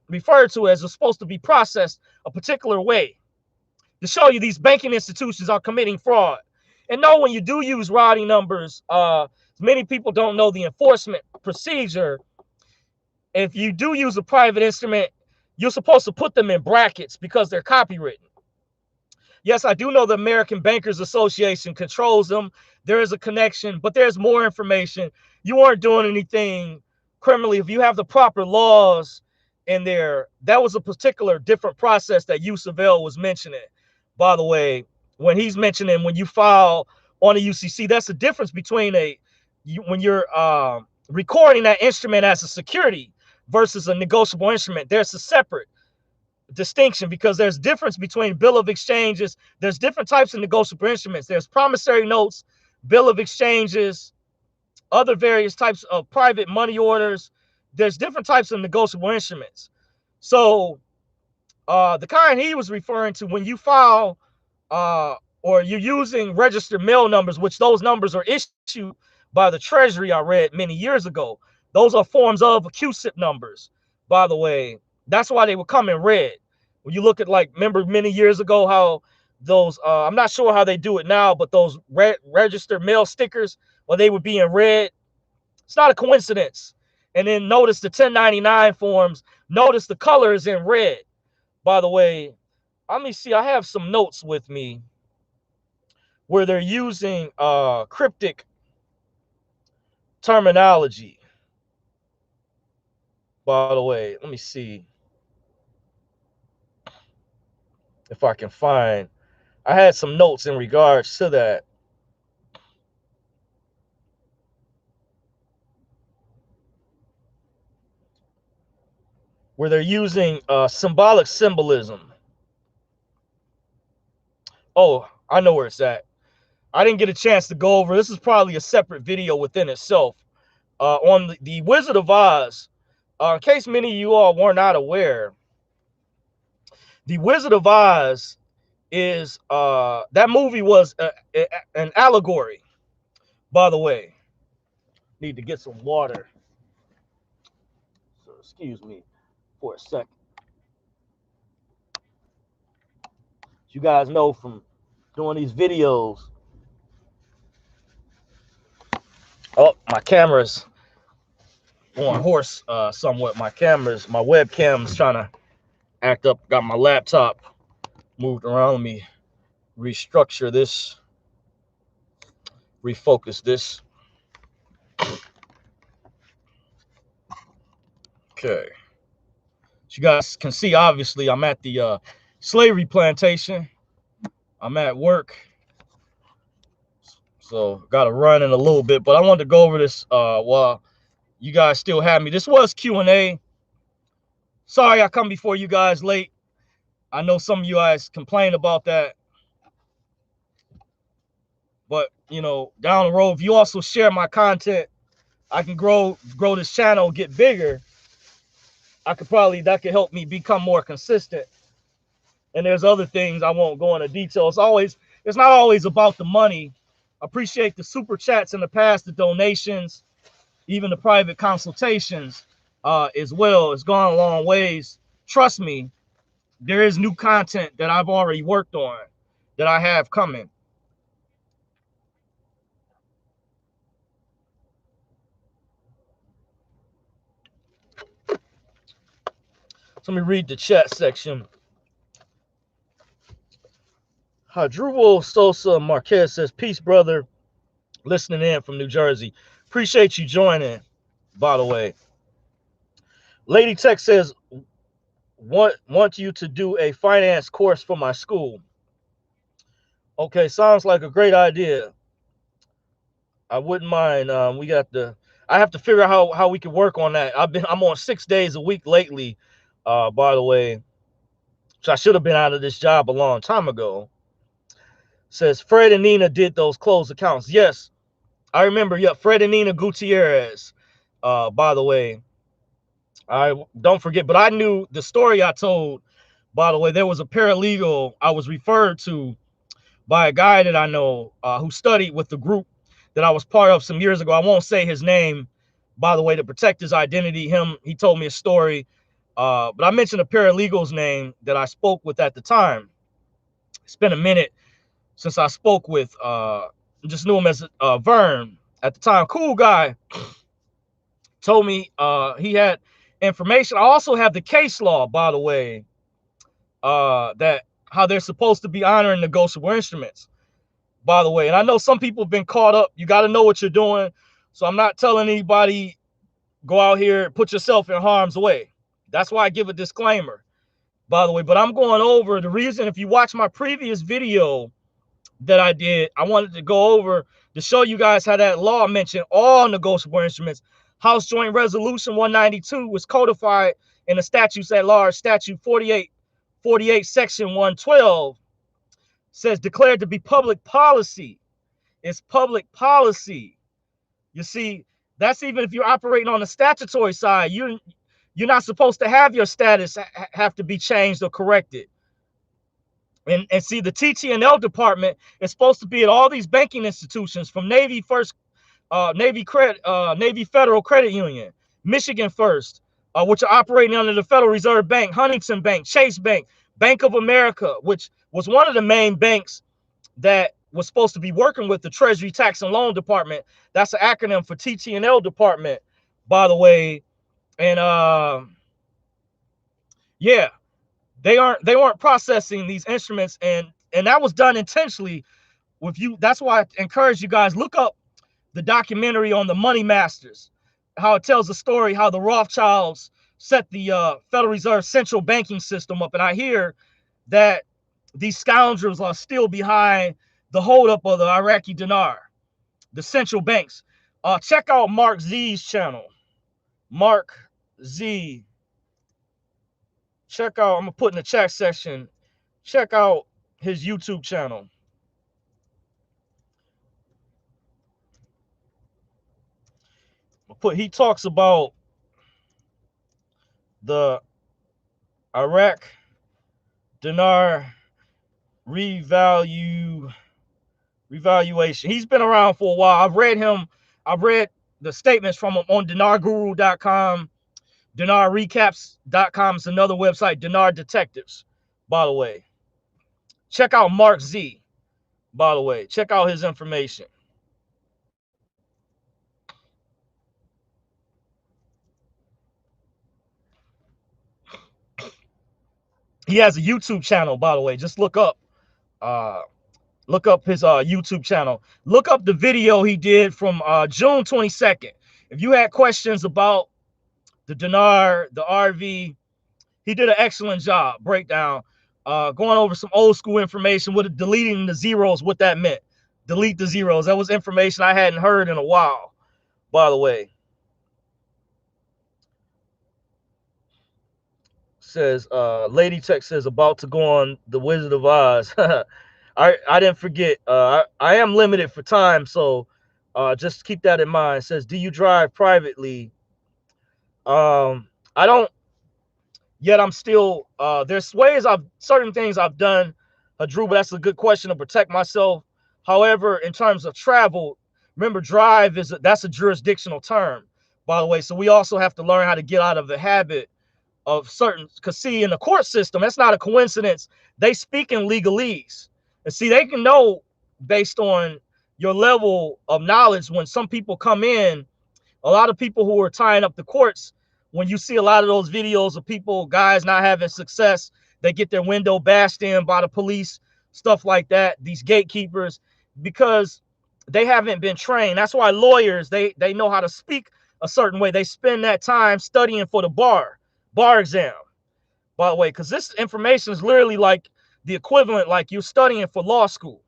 S1: referred to as is supposed to be processed a particular way to show you these banking institutions are committing fraud. And no, when you do use routing numbers, many people don't know the enforcement procedure. If you do use a private instrument, you're supposed to put them in brackets because they're copywritten. Yes, I do know the American Bankers Association controls them. There is a connection, but there's more information. You aren't doing anything criminally if you have the proper laws in there. That was a particular different process that Yusuf El was mentioning. By the way, when he's mentioning when you file on a UCC, that's the difference between when you're recording that instrument as a security versus a negotiable instrument. There's a separate distinction because there's difference between bill of exchanges. There's different types of negotiable instruments. There's promissory notes, bill of exchanges, other various types of private money orders. There's different types of negotiable instruments. So the kind he was referring to, when you file or you're using registered mail numbers, which those numbers are issued by the Treasury, I read many years ago. Those are forms of QSIP numbers, by the way. That's why they would come in red. When you look at, like, remember many years ago how those, I'm not sure how they do it now, but those registered mail stickers, well, they would be in red. It's not a coincidence. And then notice the 1099 forms. Notice the color is in red, by the way. Let me see. I have some notes with me where they're using cryptic terminology. By the way, let me see if I can find. I had some notes in regards to that. Where they're using symbolic symbolism. Oh, I know where it's at. I didn't get a chance to go over. This is probably a separate video within itself. On the Wizard of Oz, In case many of you all were not aware, The Wizard of Oz is that movie was an allegory. By the way, need to get some water. So excuse me for a second. You guys know from doing these videos. Oh, my camera's going hoarse somewhat. My webcam's trying to act up. Got my laptop moved around. Let me restructure this, refocus this. Okay. As you guys can see, obviously, I'm at the slavery plantation. I'm at work. So got to run in a little bit, but I wanted to go over this while you guys still have me. This was Q&A. Sorry I come before you guys late. I know some of you guys complain about that. But, you know, down the road, if you also share my content, I can grow this channel, get bigger. That could help me become more consistent. And there's other things I won't go into detail. It's not always about the money. Appreciate the super chats in the past, the donations, even the private consultations as well. It's gone a long ways. Trust me, there is new content that I've already worked on that I have coming. So let me read the chat section. Hadrubo Sosa Marquez says, peace, brother. Listening in from New Jersey. Appreciate you joining, by the way. Lady Tech says, want you to do a finance course for my school. Okay, sounds like a great idea. I wouldn't mind. I have to figure out how we can work on that. I'm on 6 days a week lately, by the way. So I should have been out of this job a long time ago. Says Fred and Nina did those closed accounts. Yes, I remember. Yeah, Fred and Nina Gutierrez. By the way, I don't forget. But I knew the story I told. By the way, there was a paralegal I was referred to by a guy that I know who studied with the group that I was part of some years ago. I won't say his name, by the way, to protect his identity. He told me a story, but I mentioned a paralegal's name that I spoke with at the time. It's been a minute since I spoke with, just knew him as Vern at the time. Cool guy. Told me he had information. I also have the case law, by the way, that how they're supposed to be honoring negotiable instruments, by the way. And I know some people have been caught up. You got to know what you're doing. So I'm not telling anybody go out here and put yourself in harm's way. That's why I give a disclaimer, by the way. But I'm going over the reason. If you watch my previous video that I did, I wanted to go over to show you guys how that law mentioned all negotiable instruments. House Joint Resolution 192 was codified in the statutes at large. Statute 48, Section 112 says declared to be public policy. It's public policy. You see, that's even if you're operating on the statutory side. You're not supposed to have your status have to be changed or corrected. And see, the TTNL department is supposed to be at all these banking institutions, from Navy Federal Credit Union, Michigan First, which are operating under the Federal Reserve Bank, Huntington Bank, Chase Bank, Bank of America, which was one of the main banks that was supposed to be working with the Treasury Tax and Loan Department. That's an acronym for TTNL department, by the way. And yeah, they weren't processing these instruments, and that was done intentionally with you. That's why I encourage you guys, look up the documentary on the Money Masters, how it tells the story how the Rothschilds set the Federal Reserve central banking system up. And I hear that these scoundrels are still behind the holdup of the Iraqi dinar, the central banks. Check out Mark Z's channel. Mark Z. Check out, I'm gonna put in the chat section. Check out his YouTube channel. He talks about the Iraq dinar revaluation. He's been around for a while. I've read him. I've read the statements from him on dinarguru.com. Dinarrecaps.com is another website. Dinar Detectives, by the way. Check out Mark Z, by the way. Check out his information. He has a YouTube channel, by the way. Just look up his YouTube channel. Look up the video he did from June 22nd. If you had questions about the dinar, the RV, he did an excellent job breakdown, going over some old school information with deleting the zeros, what that meant. Delete the zeros. That was information I hadn't heard in a while, by the way. Says Lady Tech says about to go on the Wizard of Oz. I didn't forget. I am limited for time, so just keep that in mind. Says, do you drive privately? I don't yet. I'm still there's ways certain things I've done, Drew, but that's a good question to protect myself. However, in terms of travel, remember drive that's a jurisdictional term, by the way. So we also have to learn how to get out of the habit of certain, because see, in the court system, that's not a coincidence. They speak in legalese. And see, they can know based on your level of knowledge. When some people come in, a lot of people who are tying up the courts, when you see a lot of those videos of people, guys not having success, they get their window bashed in by the police, stuff like that, these gatekeepers, because they haven't been trained. That's why lawyers, they know how to speak a certain way. They spend that time studying for the bar exam, by the way, because this information is literally like the equivalent, like you're studying for law school.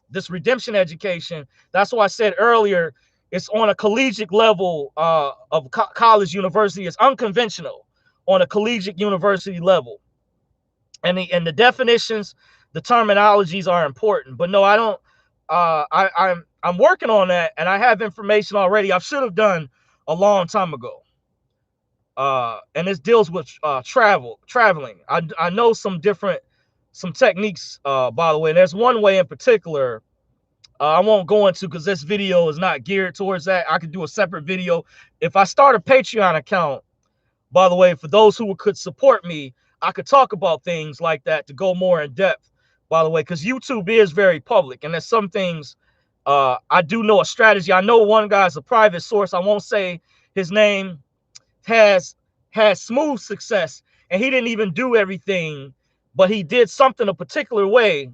S1: This redemption education, that's why I said earlier, it's on a collegiate level of college university. It's unconventional on a collegiate university level. And the definitions, the terminologies are important. But no, I don't. I'm working on that, and I have information already. I should have done a long time ago. And this deals with traveling. I know some techniques, by the way. And there's one way in particular I won't go into, because this video is not geared towards that. I could do a separate video. If I start a Patreon account, by the way, for those who could support me, I could talk about things like that to go more in depth, by the way, because YouTube is very public. And there's some things I do know a strategy. I know one guy's a private source. I won't say his name. Has smooth success, and he didn't even do everything, but he did something a particular way,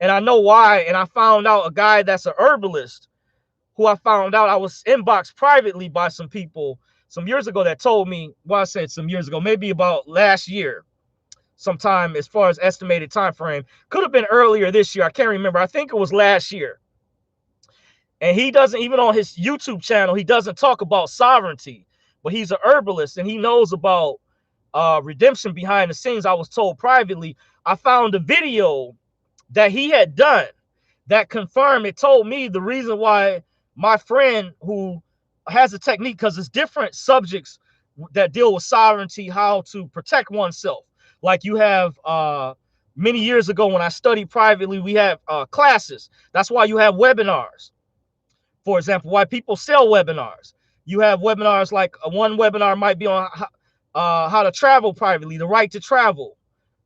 S1: and I know why. And I found out a guy that's an herbalist, who I found out I was inboxed privately by some people some years ago that told me, well, I said some years ago, maybe about last year sometime, as far as estimated time frame, could have been earlier this year, I can't remember. I think it was last year. And he doesn't, even on his YouTube channel, he doesn't talk about sovereignty, but he's an herbalist and he knows about redemption behind the scenes. I was told privately. I found a video that he had done that confirmed, it told me the reason why my friend, who has a technique, because it's different subjects that deal with sovereignty, how to protect oneself. Like you have many years ago when I studied privately, we have classes. That's why you have webinars. For example, why people sell webinars. You have webinars like one webinar might be on how to travel privately, the right to travel.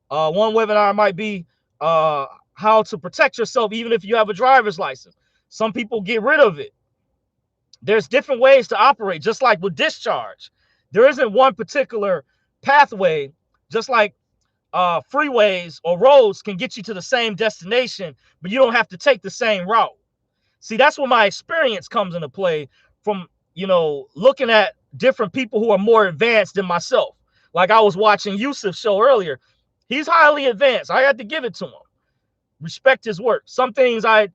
S1: One webinar might be how to protect yourself even if you have a driver's license. Some people get rid of it. There's different ways to operate, just like with discharge. There isn't one particular pathway, just like freeways or roads can get you to the same destination, but you don't have to take the same route. See, that's where my experience comes into play from, looking at different people who are more advanced than myself. Like I was watching Yusuf's show earlier. He's highly advanced. I had to give it to him. Respect his work. Some things I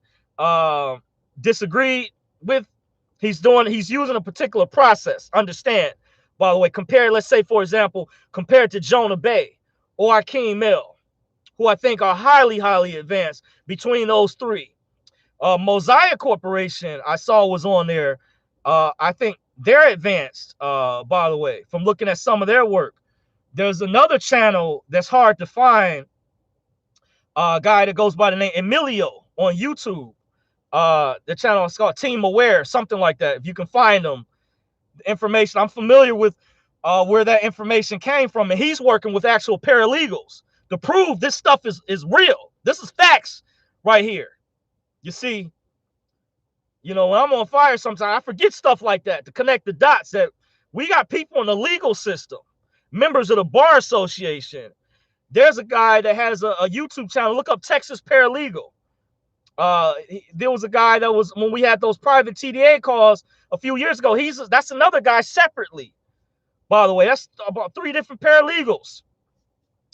S1: disagreed with. He's using a particular process. Understand, by the way, let's say, for example, compared to Jonah Bey or Akeem Mel, who I think are highly, highly advanced between those three. Mosiah Corporation, I saw, was on there. I think they're advanced, by the way, from looking at some of their work. There's another channel that's hard to find. A guy that goes by the name Emilio on YouTube. The channel is called Team Aware, something like that. If you can find them, information. I'm familiar with where that information came from, and he's working with actual paralegals to prove this stuff is real. This is facts right here. You see, you know, when I'm on fire sometimes, I forget stuff like that to connect the dots that we got people in the legal system, members of the Bar Association. There's a guy that has a YouTube channel. Look up Texas Paralegal. There was a guy that was, when we had those private TDA calls a few years ago, that's another guy separately. By the way, that's about 3 different paralegals.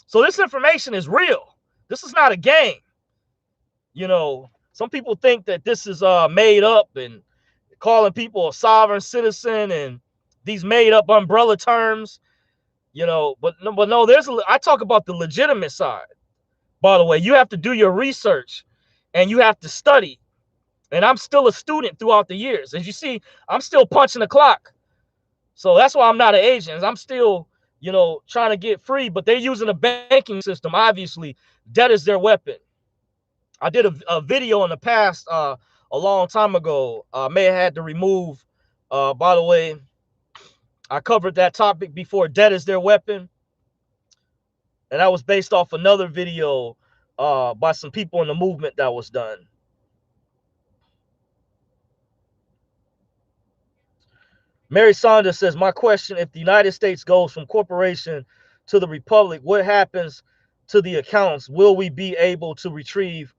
S1: So this information is real. This is not a game. You know, some people think that this is made up and calling people a sovereign citizen and these made up umbrella terms, you know, but no, I talk about the legitimate side. By the way, you have to do your research and you have to study. And I'm still a student throughout the years. As you see, I'm still punching the clock. So that's why I'm not an agent. I'm still, you know, trying to get free, but they're using a banking system. Obviously, debt is their weapon. I did a video in the past, a long time ago. May have had to remove, by the way, I covered that topic before, debt is their weapon. And that was based off another video by some people in the movement that was done. Mary Saunders says, my question, if the United States goes from corporation to the republic, what happens to the accounts? Will we be able to retrieve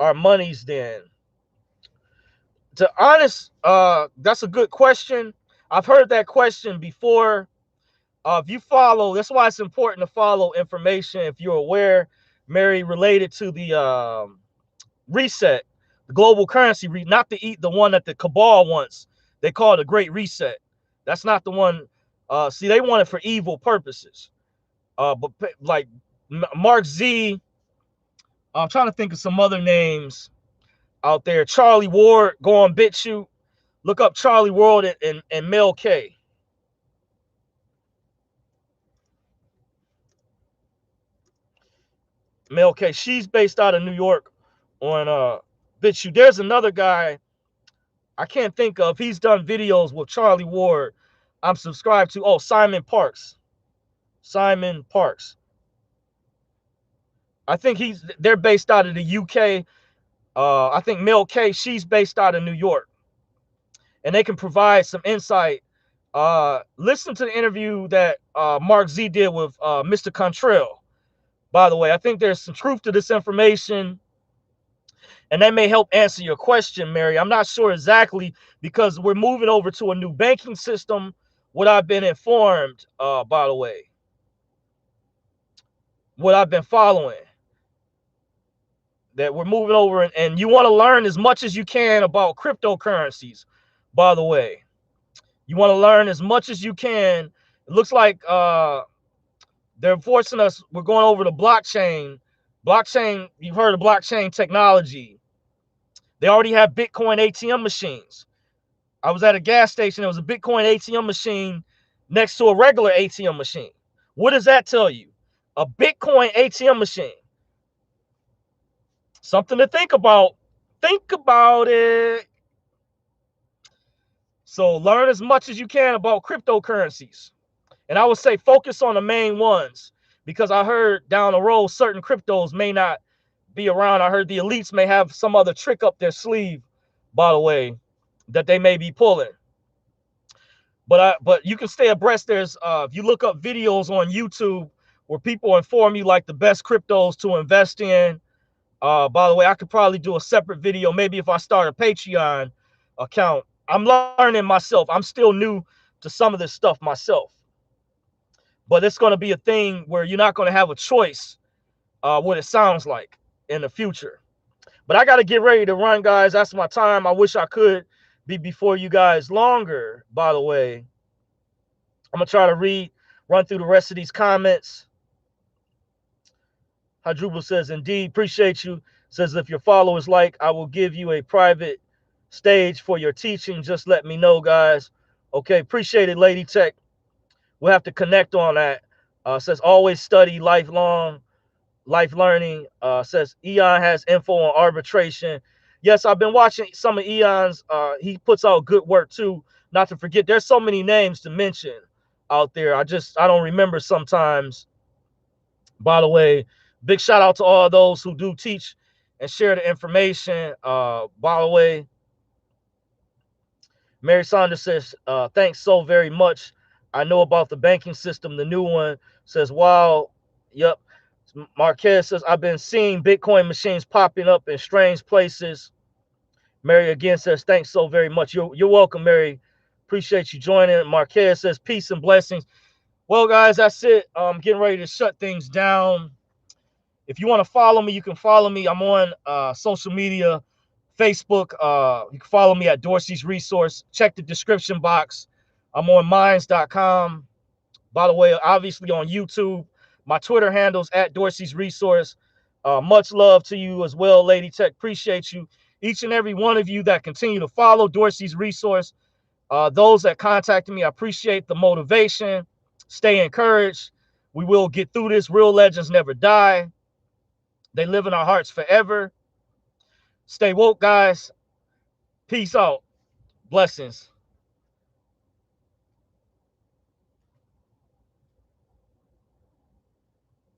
S1: our monies then? To honest, that's a good question. I've heard that question before. If you follow, that's why it's important to follow information, if you're aware, Mary, related to the reset, the global currency, not the one that the cabal wants. They call it a great reset. That's not the one. See, they want it for evil purposes. But like Mark Z, I'm trying to think of some other names out there. Charlie Ward, go on BitChute. Look up Charlie Ward and Mel K. Mel K. She's based out of New York on BitChute. There's another guy I can't think of. He's done videos with Charlie Ward. I'm subscribed to. Oh, Simon Parks. Simon Parks. I think they're based out of the UK. I think Mel K, she's based out of New York. And they can provide some insight. Listen to the interview that Mark Z did with Mr. Contrell. By the way, I think there's some truth to this information. And that may help answer your question, Mary. I'm not sure exactly because we're moving over to a new banking system. What I've been informed, by the way, what I've been following, that we're moving over and you want to learn as much as you can about cryptocurrencies, by the way. You want to learn as much as you can. It looks like they're forcing us. We're going over to blockchain. Blockchain, you've heard of blockchain technology. They already have Bitcoin ATM machines. I was at a gas station. There was a Bitcoin ATM machine next to a regular ATM machine. What does that tell you? A Bitcoin ATM machine. Something to think about. Think about it. So learn as much as you can about cryptocurrencies. And I would say focus on the main ones, because I heard down the road certain cryptos may not be around. I heard the elites may have some other trick up their sleeve, by the way, that they may be pulling. But you can stay abreast. There's if you look up videos on YouTube where people inform you like the best cryptos to invest in. By the way, I could probably do a separate video, maybe if I start a Patreon account. I'm learning myself. I'm still new to some of this stuff myself. But it's going to be a thing where you're not going to have a choice, what it sounds like in the future. But I got to get ready to run, guys. That's my time. I wish I could be before you guys longer, by the way. I'm going to try to run through the rest of these comments. Hadruba says, indeed, appreciate you. Says, if your followers like, I will give you a private stage for your teaching. Just let me know, guys. Okay, appreciate it, Lady Tech. We'll have to connect on that. Says always study, lifelong, life learning. Says Eon has info on arbitration. Yes, I've been watching some of Eon's. He puts out good work too. Not to forget, there's so many names to mention out there. I don't remember sometimes. By the way, big shout out to all those who do teach and share the information. By the way, Mary Saunders says, thanks so very much. I know about the banking system, the new one. Says, wow, yep. Marquez says, I've been seeing Bitcoin machines popping up in strange places. Mary again says, thanks so very much. You're welcome, Mary. Appreciate you joining. Marquez says, peace and blessings. Well, guys, that's it. I'm getting ready to shut things down. If you want to follow me, you can follow me. I'm on social media, Facebook. You can follow me at Dorsey's Resource. Check the description box. I'm on minds.com. By the way, obviously on YouTube. My Twitter handle's at Dorsey's Resource. Much love to you as well, Lady Tech. Appreciate you. Each and every one of you that continue to follow Dorsey's Resource. Those that contacted me, I appreciate the motivation. Stay encouraged. We will get through this. Real legends never die. They live in our hearts forever. Stay woke, guys. Peace out. Blessings.